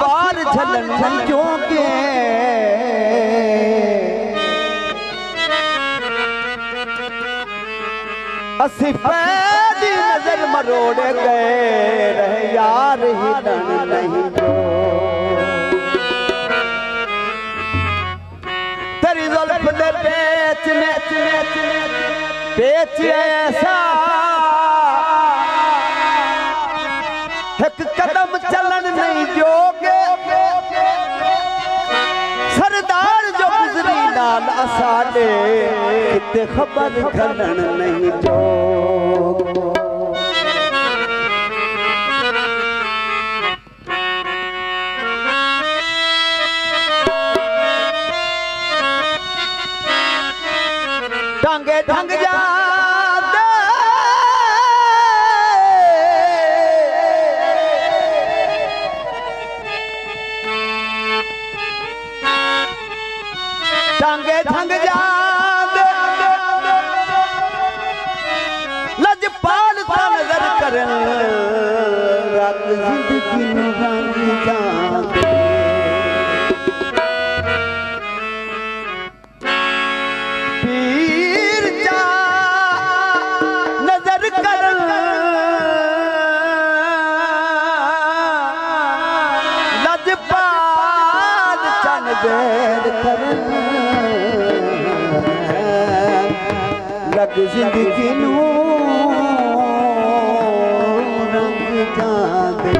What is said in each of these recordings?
वार झलन संजोगे असी पहली नजर मरोड़ गए रहे यार हिलन नहीं जो तेरी जुल्फ दे पेच ऐसा एक कदम चलन नहीं जोगे सरदार जो गुजरी नाल असाडे किते खबर घलन नहीं जोगे टांगे ढंग जा टांगे ढंग जा लजपाल ता नजर करन रात जिंदगी नु रंग जा पीर जा नजर करन लजपाल ता नजर करन लग जिंदगी नू रंग जांदे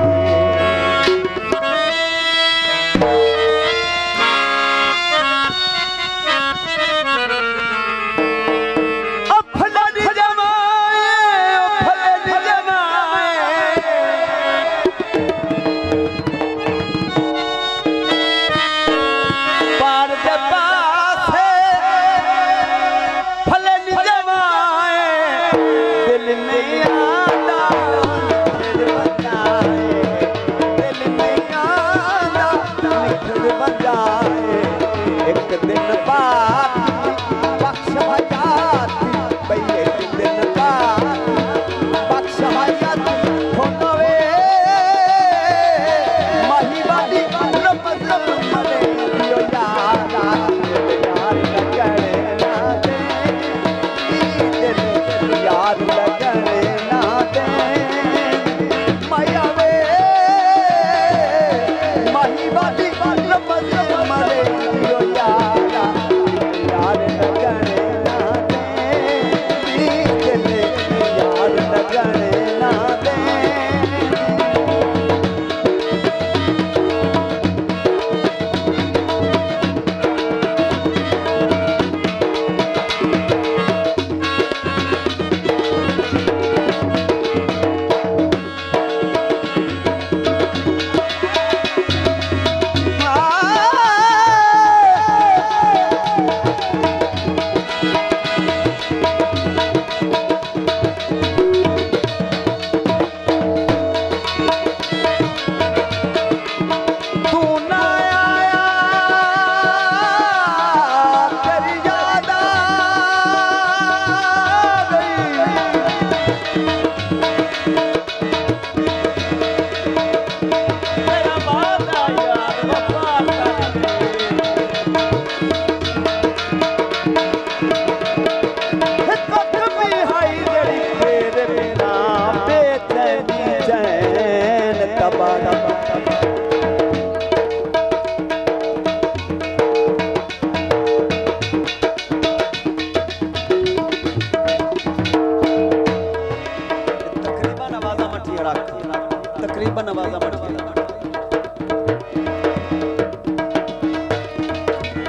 तकरीबन आवाजा बढ़ गई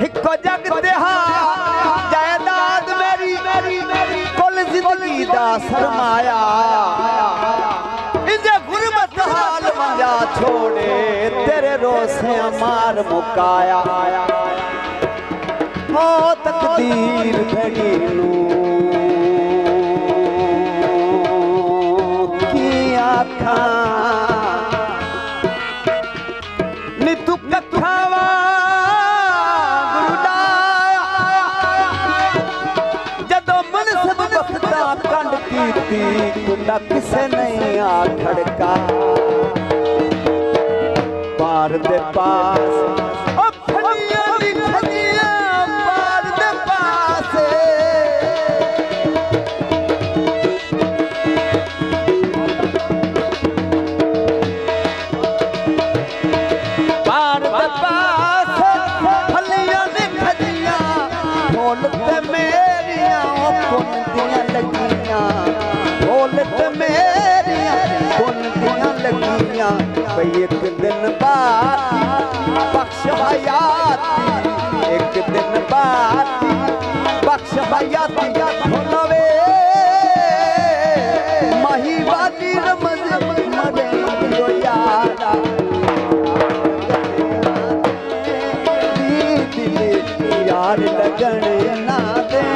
हिको जग देहा जायदाद मेरी कुल जिंदगी दा सरमाया इजे गुरबत हाल मंजा छोड़े तेरे रोसे मार मुकाया ओ तकदीर भड़ी नू की आखा किसे नहीं आ खड़का पार दे पास ओ फलियां दी खजियां पार दे पास पार दे पास फलियां दी खजियां ढोल ते मेरियां ओ कुन दियां लगियां ढोल ते मेरियां कुन दियां लगियां भई एक दिन बाद बख्श हयाती एक दिन बाद बख्श हयाती होवे माही वाली रमज मरे दियो यारा दिल यार लगन ना दे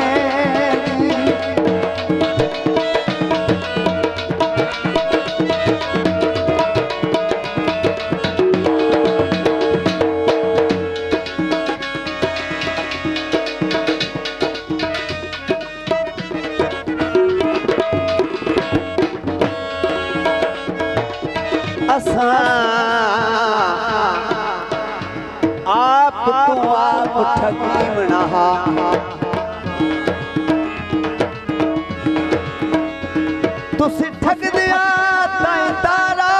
आप तू आप ठगी मना तुसी ठग दिया ताई तारा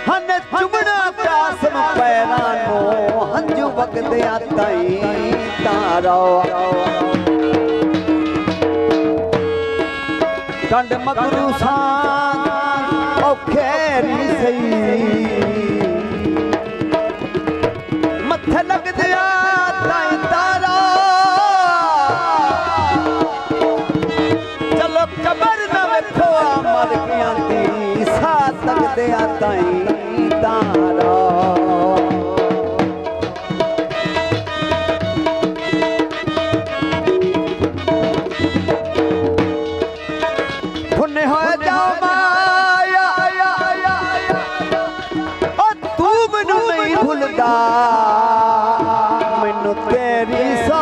हने चुमना कासम पैरां नो हंजू वग दिया ताई तारा कंड मगरू सान ओ खैरी सही मथे लग दिया ताई तारा चलो कबर न वेखो मर गया दी साथ लग दिया ताई तारा मैनू तेरी सौ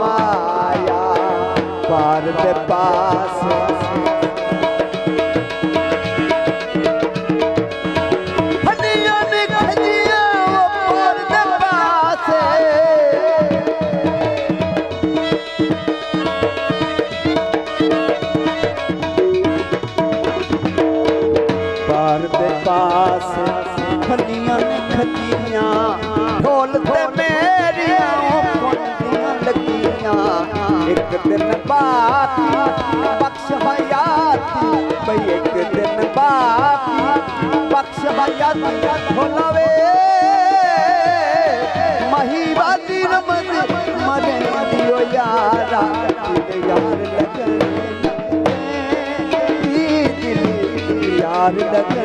माया पार दे पास फलियां दी खजियां पार दे पास पार दे पास फलियां दी खजियां ढोल ते मेरियां कुंडियां लगियां एक दिन बाद बख्श हयाती भई एक दिन बाद बख्श हयाती होवे मही वाली रमज मरे दियो यारा दिल यार लगन दिल यार लगन